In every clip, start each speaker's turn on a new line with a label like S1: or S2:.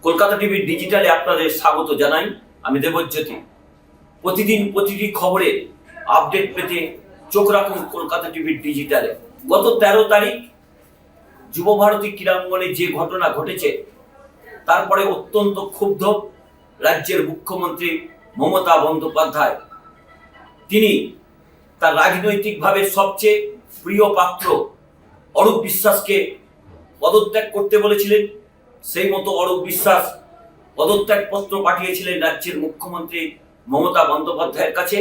S1: কলকাতা টিভির ডিজিটালে আপনাদের স্বাগত জানাই। আমি দেবজ্যোতি। প্রতিদিন প্রতিটি খবরে আপডেট পেতে চোখ রাখুন কলকাতা টিভির ডিজিটালে। গত 13 তারিখ যুবভারতী ক্রীড়াঙ্গনে যে ঘটনা ঘটেছে, তারপরে অত্যন্ত ক্ষুব্ধ রাজ্যের মুখ্যমন্ত্রী মমতা বন্দ্যোপাধ্যায়। তিনি তার রাজনৈতিকভাবে সবচেয়ে প্রিয় পাত্র অরূপ বিশ্বাসকে পদত্যাগ করতে বলেছিলেন। সেই মতো অরূপ বিশ্বাস পদত্যাগপত্র পাঠিয়েছিলেন রাজ্যের মুখ্যমন্ত্রী মমতা বন্দ্যোপাধ্যায়ের কাছে।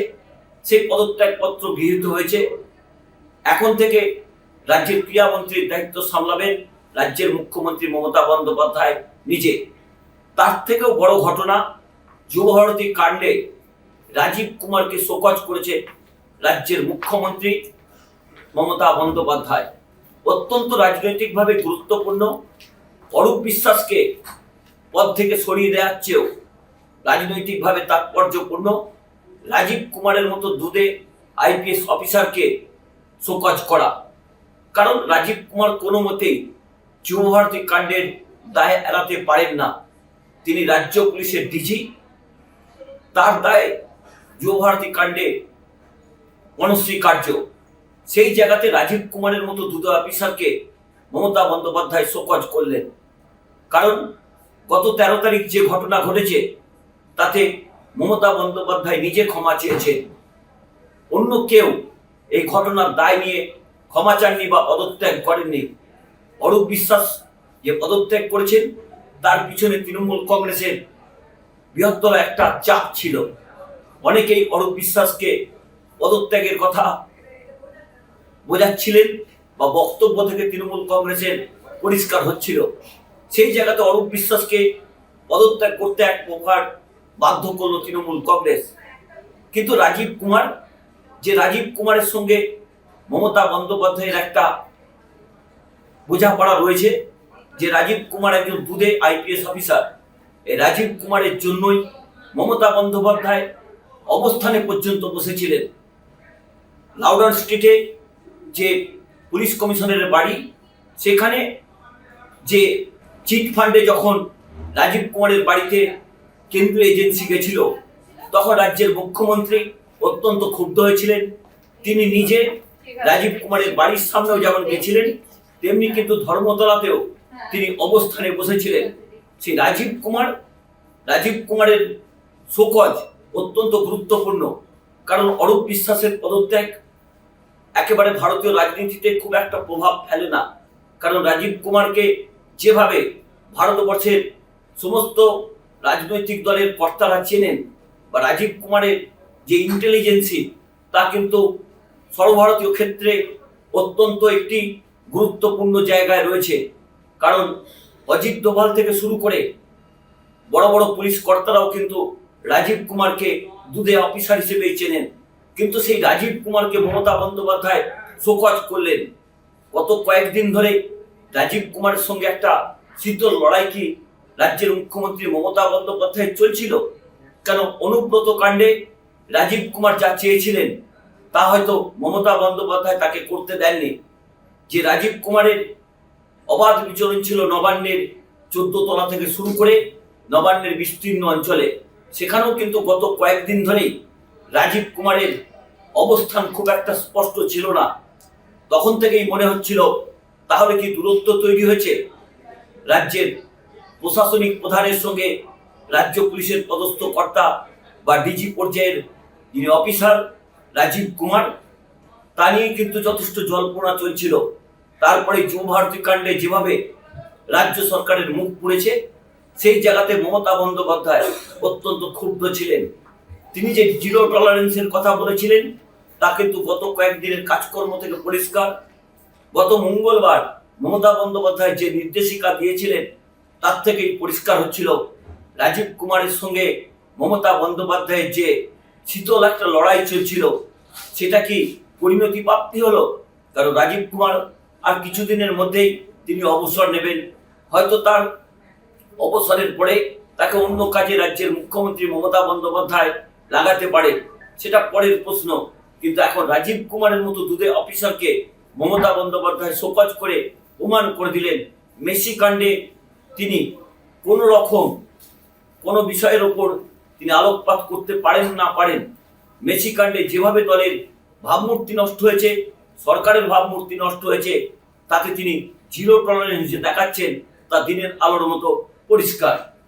S1: সেই পদত্যাগপত্র গৃহীত হয়েছে। এখন থেকে রাজ্যের ক্রীড়ামন্ত্রীর দায়িত্ব সামলাবেন রাজ্যের মুখ্যমন্ত্রী মমতা বন্দ্যোপাধ্যায় নিজে। তার থেকেও বড় ঘটনা, যুবভারতী কাণ্ডে রাজীব কুমারকে শোকজ করেছে রাজ্যের মুখ্যমন্ত্রী মমতা বন্দ্যোপাধ্যায়। অত্যন্ত রাজনৈতিকভাবে গুরুত্বপূর্ণ অরূপ বিশ্বাসকে পদ থেকে সরিয়ে দেওয়ার চেয়েও রাজনৈতিকভাবে তাৎপর্যপূর্ণ রাজীব কুমারের মতো দুধে আইপিএস অফিসারকে শোকজ করা। কারণ রাজীব কুমার কোনো মতেই যুবভারতী কাণ্ডের দায় এড়াতে পারেন না। তিনি রাজ্য পুলিশের ডিজি। তার দায় যুবভারতী কাণ্ডে মনস্বী কার্য। সেই জায়গাতে রাজীব কুমারের মতো দুধ অফিসারকে মমতা বন্দ্যোপাধ্যায় শোকজ করলেন। কারণ গত 13 তারিখ যে ঘটনা ঘটেছে, তাতে মমতা বন্দ্যোপাধ্যায় নিজে ক্ষমা চেয়েছেন। অন্য কেউ এই ঘটনার দায় নিয়ে ক্ষমা চাননি বা পদত্যাগ করেননি। অরূপ বিশ্বাস যে পদত্যাগ করেছেন, তার পিছনে তৃণমূল কংগ্রেসের বৃহত্তর একটা চাপ ছিল। অনেকেই অরূপ বিশ্বাসকে পদত্যাগের কথা বোঝাচ্ছিলেন বা বক্তব্য থেকে তৃণমূল কংগ্রেসের পরিষ্কার হচ্ছিল। সেই জায়গাতে অরূপ বিশ্বাসকে পদত্যাগ করতে এক প্রকার বাধ্য করলো তৃণমূল কংগ্রেস। কিন্তু রাজীব কুমারের সঙ্গে মমতা বন্দ্যোপাধ্যায়ের একটা বোঝাপড়া রয়েছে, যে রাজীব কুমার একজন দুধে আইপিএস অফিসার। এই রাজীব কুমারের জন্যই মমতা বন্দ্যোপাধ্যায় অবস্থানে পর্যন্ত বসেছিলেন। লাউডন স্ট্রিটে যে পুলিশ কমিশনারের বাড়ি, সেখানে যে চিট ফান্ডে যখন রাজীব কুমারের বাড়িতে কেন্দ্রীয় এজেন্সি গেছিল, তখন রাজ্যের মুখ্যমন্ত্রী অত্যন্ত ক্ষুব্ধ হয়েছিলেন। তিনি নিজে রাজীব কুমারের বাড়ির সামনেও যেমন গেছিলেন, তেমনি কিন্তু ধর্মতলাতেও তিনি অবস্থানে বসেছিলেন। সেই রাজীব কুমারের শোকজ অত্যন্ত গুরুত্বপূর্ণ। কারণ অরূপ বিশ্বাসের পদত্যাগ একেবারে ভারতীয় রাজনীতিতে খুব একটা প্রভাব ফেলে না। কারণ রাজীব কুমারকে যেভাবে ভারতবর্ষের সমস্ত রাজনৈতিক দলের কর্তারা চেনেন, বা রাজীব কুমারের যে ইন্টেলিজেন্সি, তা কিন্তু সর্বভারতীয় ক্ষেত্রে অত্যন্ত একটি গুরুত্বপূর্ণ জায়গায় রয়েছে। কারণ অজিত ডোভাল থেকে শুরু করে বড় বড় পুলিশ কর্তারাও কিন্তু রাজীব কুমারকে দুধে অফিসার হিসেবেই চেনেন। কিন্তু সেই রাজীব কুমারকে মমতা বন্দ্যোপাধ্যায় শোকজ করলেন। গত কয়েকদিন ধরে রাজীব কুমারের সঙ্গে একটা শীতল লড়াই কি রাজ্যের মুখ্যমন্ত্রী মমতা বন্দ্যোপাধ্যায় চলছিল? কেন অনুব্রত কাণ্ডে রাজীব কুমার যা চেয়েছিলেন, তা হয়তো মমতা বন্দ্যোপাধ্যায় তাকে করতে দেননি। যে রাজীব কুমারের অবাধ বিচরণ ছিল নবান্নের 14 তলা থেকে শুরু করে নবান্নের বিস্তীর্ণ অঞ্চলে, সেখানেও কিন্তু গত কয়েকদিন ধরেই রাজীব কুমারের অবস্থান খুব একটা স্পষ্ট ছিল না। তখন থেকেই মনে হচ্ছিল, তাহলে কি দূরত্ব তৈরি হয়েছে রাজ্যের প্রশাসনিক প্রধানের সঙ্গে রাজ্য পুলিশের পদস্থ কর্তা বা ডিজি পর্যায়ের যিনি অফিসার রাজীব কুমার, তা নিয়ে কিন্তু যথেষ্ট জল্পনা চলছিল। তারপরে যুবভারতী কাণ্ডে যেভাবে রাজ্য সরকারের মুখ পুড়েছে, সেই জায়গাতে মমতা বন্দ্যোপাধ্যায় অত্যন্ত ক্ষুব্ধ ছিলেন। তিনি যে জিরো টলারেন্সের কথা বলেছিলেন, তা কিন্তু গত কয়েকদিনের কাজকর্ম থেকে পরিষ্কার। গত মঙ্গলবার মমতা বন্দ্যোপাধ্যায় যে নির্দেশিকা দিয়েছিলেন, তার থেকেই পরিষ্কার হচ্ছিল রাজীব কুমারের সঙ্গে মমতা বন্দ্যোপাধ্যায়ের যে শীতল একটা লড়াই চলছিল, সেটা কি পরিণতি প্রাপ্তি হলো? কারণ রাজীব কুমার আর কিছুদিনের মধ্যেই তিনি অবসর নেবেন। হয়তো তার অবসরের পরে তাকে অন্য কাজে রাজ্যের মুখ্যমন্ত্রী মমতা বন্দ্যোপাধ্যায় লাগাতে পারে, সেটা পরের প্রশ্ন। কিন্তু এখন রাজীব কুমারের মতো দুধে অফিসারকে মমতা বন্দ্যোপাধ্যায় শোকজ করে প্রমাণ করে দিলেন মেসি কাণ্ডে তিনি কোনো রকম কোনো বিষয়ের ওপর তিনি আলোকপাত করতে পারেন না পারেন, মেসি কাণ্ডে যেভাবে দলের ভাবমূর্তি নষ্ট হয়েছে, সরকারের ভাবমূর্তি নষ্ট হয়েছে, তাকে তিনি জিরো টলারেন্স দেখাচ্ছেন, তা দিনের আলোর মতো পরিষ্কার।